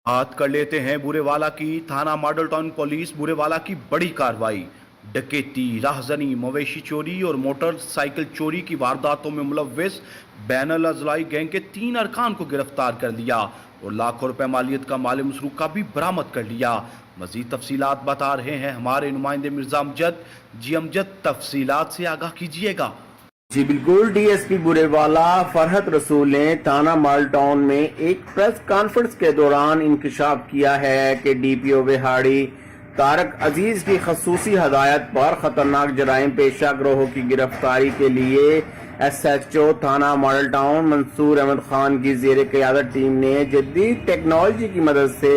बात कर लेते हैं बुरे वाला की। थाना मॉडल टाउन पुलिस बुरे वाला की बड़ी कार्रवाई। डकैती, राहजनी, मवेशी चोरी और मोटरसाइकिल चोरी की वारदातों में मुलव्विस बैनल अजलाई गैंग के 3 अरकान को गिरफ्तार कर लिया और लाखों रुपए मालियत का माल मसरूका भी बरामद कर लिया। मजीद तफसीलात बता रहे हैं हमारे नुमाइंदे मिर्जा अमजद। जी अमजद, तफसीलात से आगाह कीजिएगा। जी बिल्कुल। डीएसपी बुरेवाला फरहत रसूल ने थाना माल टाउन में एक प्रेस कॉन्फ्रेंस के दौरान इंकशाफ किया है कि डीपीओ बिहाड़ी तारक अजीज की खसूसी हदायत पर खतरनाक जराइम पेशा गिरोह की गिरफ्तारी के लिए एसएचओ थाना मॉडल टाउन मंसूर अहमद खान की जेर क़यादत टीम ने जदीद टेक्नोलॉजी की मदद से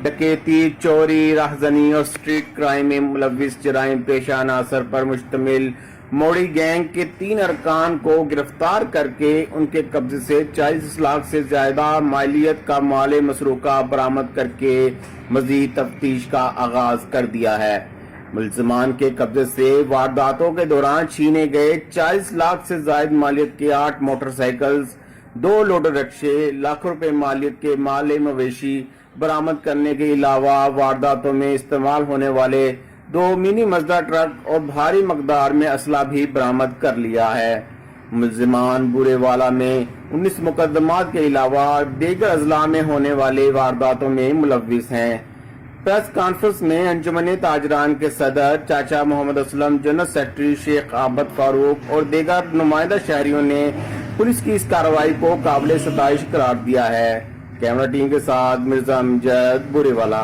डकैती, चोरी, राहजनी और स्ट्रीट क्राइम में मुलव्विस जराइम पेशा अनासर पर मुश्तमिल मोड़ी गैंग के 3 अरकान को गिरफ्तार करके उनके कब्जे से 40 लाख से ज्यादा मालियत का माल मसरूका बरामद करके मजीद तफ्तीश का आगाज कर दिया है। मुल्जिमान के कब्जे से वारदातों के दौरान छीने गए 40 लाख से ज्यादा मालियत के 8 मोटरसाइकिल्स, 2 लोडर रिक्शे, लाखों रुपए मालियत के माल मवेशी बरामद करने के अलावा वारदातों में इस्तेमाल होने वाले 2 मिनी मजदा ट्रक और भारी मकदार में असला भी बरामद कर लिया है। मुल्जिमान बुरेवाला में 19 मुकदमात के अलावा दीगर अजला में होने वाले वारदातों में मुलव्विस हैं। प्रेस कॉन्फ्रेंस में अंजुमन ताजरान के सदर चाचा मोहम्मद असलम, जनरल सेक्रेटरी शेख आबद फारूक और दीगर नुमाइंदा शहरियों ने पुलिस की इस कार्रवाई को काबिल सताइश करार दिया है। कैमरा टीम के साथ मिर्जा अमजद, बुरेवाला।